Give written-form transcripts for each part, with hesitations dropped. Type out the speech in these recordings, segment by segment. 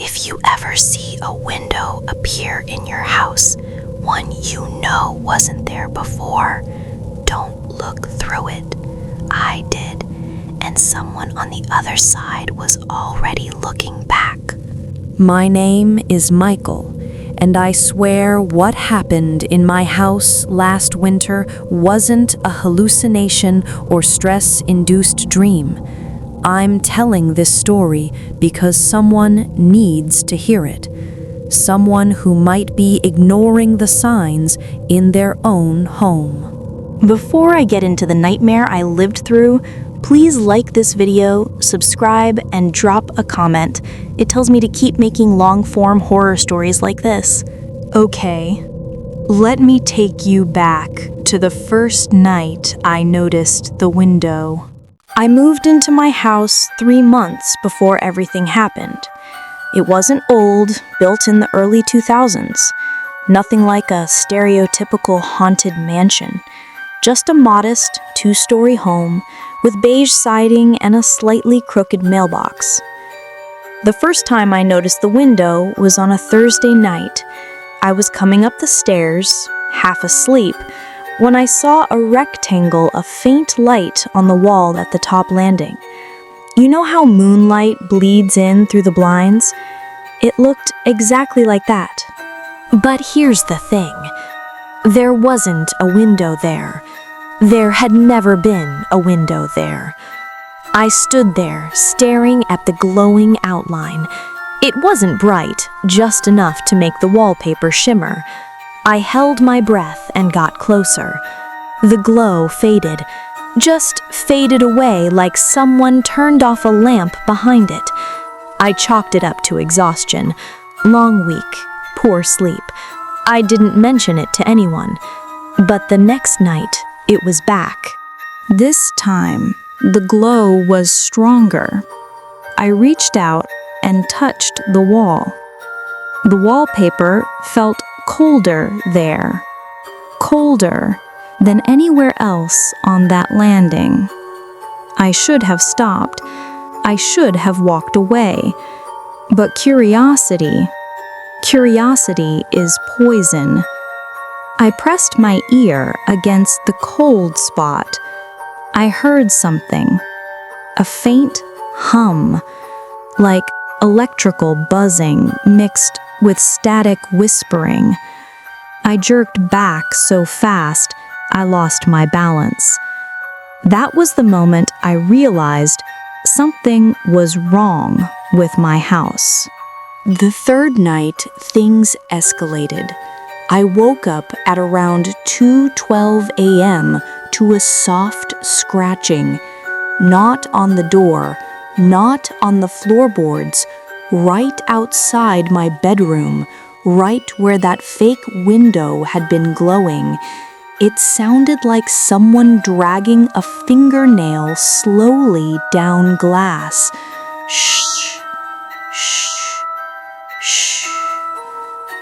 If you ever see a window appear in your house, one you know wasn't there before, don't look through it. I did, and someone on the other side was already looking back. My name is Michael, and I swear what happened in my house last winter wasn't a hallucination or stress-induced dream. I'm telling this story because someone needs to hear it. Someone who might be ignoring the signs in their own home. Before I get into the nightmare I lived through, please like this video, subscribe, and drop a comment. It tells me to keep making long-form horror stories like this. Okay, let me take you back to the first night I noticed the window. I moved into my house 3 months before everything happened. It wasn't old, built in the early 2000s. Nothing like a stereotypical haunted mansion. Just a modest 2-story home with beige siding and a slightly crooked mailbox. The first time I noticed the window was on a Thursday night. I was coming up the stairs, half asleep, when I saw a rectangle of faint light on the wall at the top landing. You know how moonlight bleeds in through the blinds? It looked exactly like that. But here's the thing. There wasn't a window there. There had never been a window there. I stood there, staring at the glowing outline. It wasn't bright, just enough to make the wallpaper shimmer. I held my breath and got closer. The glow faded, just faded away like someone turned off a lamp behind it. I chalked it up to exhaustion. Long week, poor sleep. I didn't mention it to anyone. But the next night, it was back. This time, the glow was stronger. I reached out and touched the wall. The wallpaper felt colder there. Colder than anywhere else on that landing. I should have stopped. I should have walked away. But curiosity is poison. I pressed my ear against the cold spot. I heard something. A faint hum, like electrical buzzing mixed with static whispering. I jerked back so fast, I lost my balance. That was the moment I realized something was wrong with my house. The third night, things escalated. I woke up at around 2:12 a.m. to a soft scratching, not on the door, not on the floorboards, right outside my bedroom, right where that fake window had been glowing. It sounded like someone dragging a fingernail slowly down glass. Shh, shh, shh.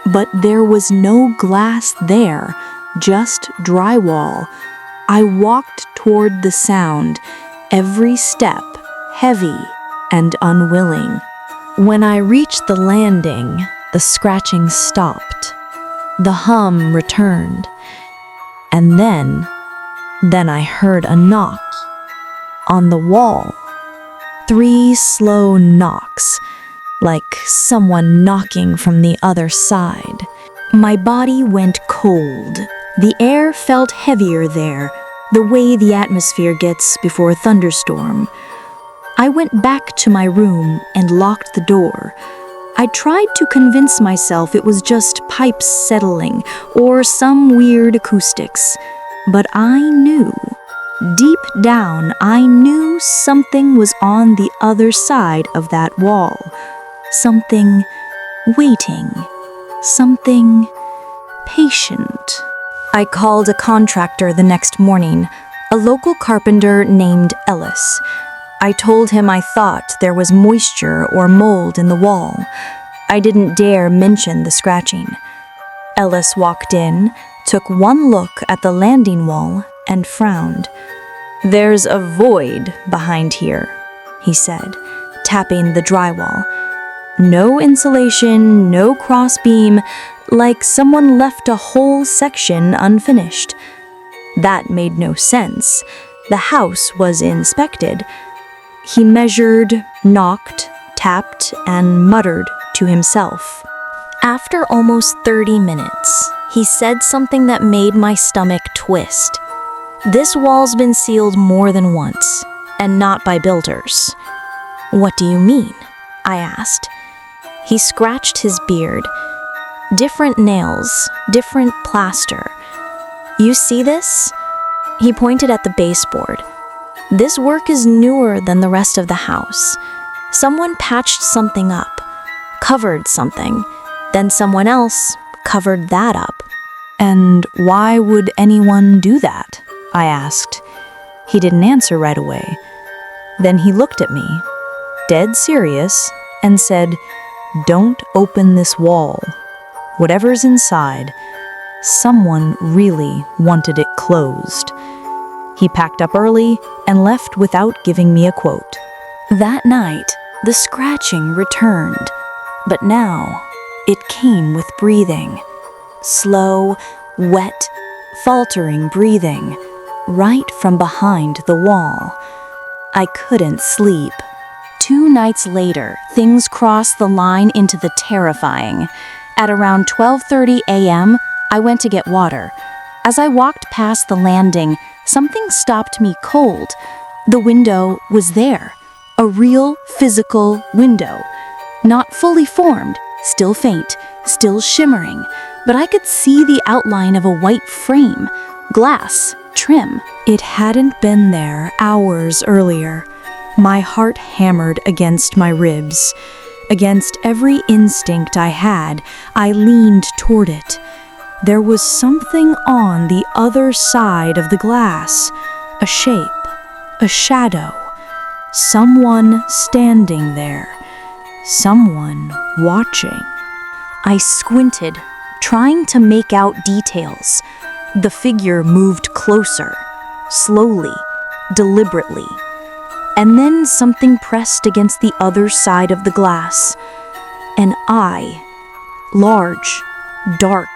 But there was no glass there, just drywall. I walked toward the sound, every step heavy and unwilling. When I reached the landing, the scratching stopped. The hum returned. And then I heard a knock. On the wall. 3 slow knocks, like someone knocking from the other side. My body went cold. The air felt heavier there, the way the atmosphere gets before a thunderstorm. I went back to my room and locked the door. I tried to convince myself it was just pipes settling or some weird acoustics. But I knew, deep down, I knew something was on the other side of that wall. Something waiting. Something patient. I called a contractor the next morning, a local carpenter named Ellis. I told him I thought there was moisture or mold in the wall. I didn't dare mention the scratching. Ellis walked in, took one look at the landing wall, and frowned. "There's a void behind here," he said, tapping the drywall. No insulation, no crossbeam, like someone left a whole section unfinished. That made no sense. The house was inspected. He measured, knocked, tapped, and muttered to himself. After almost 30 minutes, he said something that made my stomach twist. This wall's been sealed more than once, and not by builders. What do you mean? I asked. He scratched his beard. Different nails, different plaster. You see this? He pointed at the baseboard. This work is newer than the rest of the house. Someone patched something up, covered something, then someone else covered that up. And why would anyone do that? I asked. He didn't answer right away. Then he looked at me, dead serious, and said, "Don't open this wall. Whatever's inside, someone really wanted it closed." He packed up early and left without giving me a quote. That night, the scratching returned, but now it came with breathing. Slow, wet, faltering breathing, right from behind the wall. I couldn't sleep. 2 nights later, things crossed the line into the terrifying. At around 12:30 a.m., I went to get water. As I walked past the landing, something stopped me cold. The window was there. A real physical window. Not fully formed, still faint, still shimmering, but I could see the outline of a white frame, glass, trim. It hadn't been there hours earlier. My heart hammered against my ribs. Against every instinct I had, I leaned toward it. There was something on the other side of the glass. A shape, a shadow. Someone standing there. Someone watching. I squinted, trying to make out details. The figure moved closer, slowly, deliberately. And then something pressed against the other side of the glass. An eye, large, dark,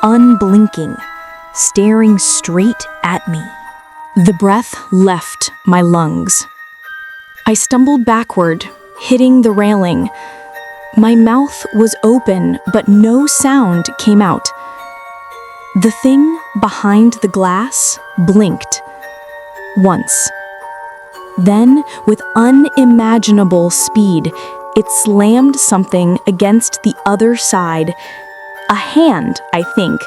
unblinking, staring straight at me. The breath left my lungs. I stumbled backward, hitting the railing. My mouth was open, but no sound came out. The thing behind the glass blinked. Once. Then, with unimaginable speed, it slammed something against the other side. A hand, I think,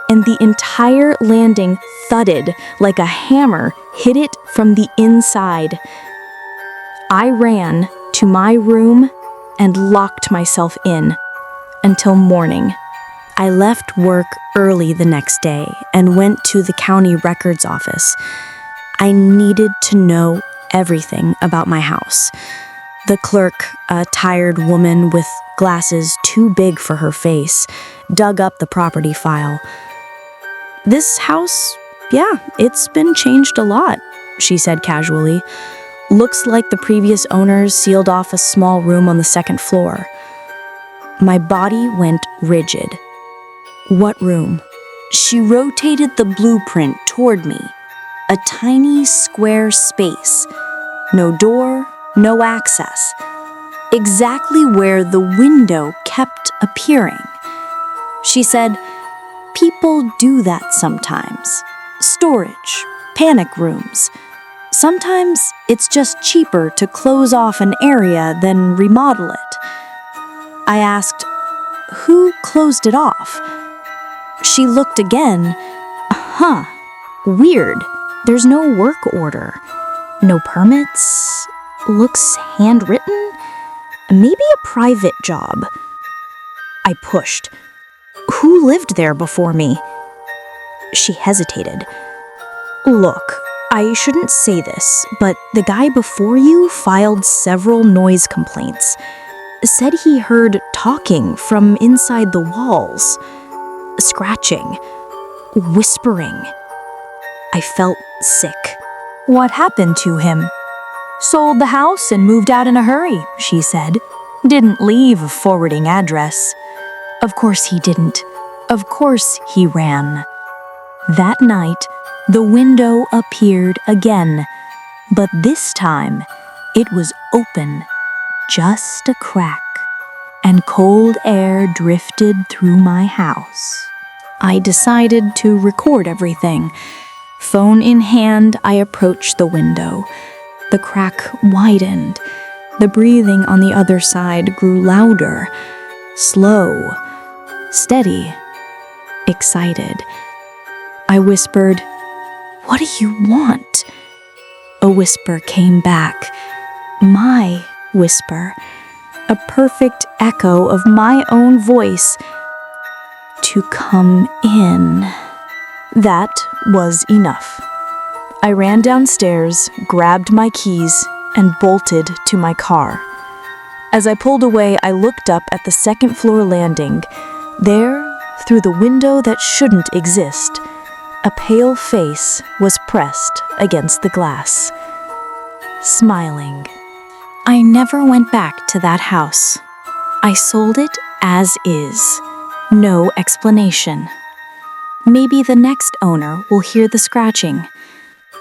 and the entire landing thudded like a hammer hit it from the inside. I ran to my room and locked myself in until morning. I left work early the next day and went to the county records office. I needed to know everything about my house. The clerk, a tired woman with glasses too big for her face, dug up the property file. "This house, yeah, it's been changed a lot," she said casually. "Looks like the previous owners sealed off a small room on the second floor." My body went rigid. "What room?" She rotated the blueprint toward me. A tiny square space. No door, no access. Exactly where the window kept appearing. She said, "People do that sometimes. Storage, panic rooms. Sometimes it's just cheaper to close off an area than remodel it." I asked, "Who closed it off?" She looked again. "Huh, weird. There's no work order. No permits. Looks handwritten. Maybe a private job." I pushed. "Who lived there before me?" She hesitated. "Look, I shouldn't say this, but the guy before you filed several noise complaints. Said he heard talking from inside the walls. Scratching. Whispering." I felt sick. "What happened to him?" "Sold the house and moved out in a hurry," she said. didn't leave a forwarding address. Of course he didn't. Of course he ran. That night, the window appeared again, but this time it was open, just a crack, and cold air drifted through my house. I decided to record everything. Phone in hand, I approached the window. The crack widened. The breathing on the other side grew louder, slow, steady, excited. I whispered, "What do you want?" A whisper came back, my whisper, a perfect echo of my own voice. To come in. That was enough. I ran downstairs, grabbed my keys, and bolted to my car. As I pulled away, I looked up at the second-floor landing. There, through the window that shouldn't exist, a pale face was pressed against the glass, smiling. I never went back to that house. I sold it as is. No explanation. Maybe the next owner will hear the scratching.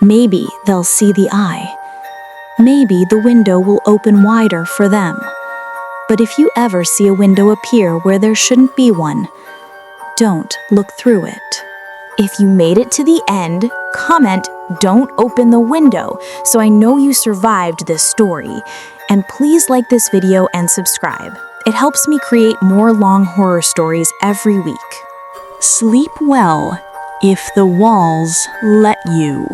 Maybe they'll see the eye. Maybe the window will open wider for them. But if you ever see a window appear where there shouldn't be one, don't look through it. If you made it to the end, comment, "Don't open the window," so I know you survived this story. And please like this video and subscribe. It helps me create more long horror stories every week. Sleep well if the walls let you.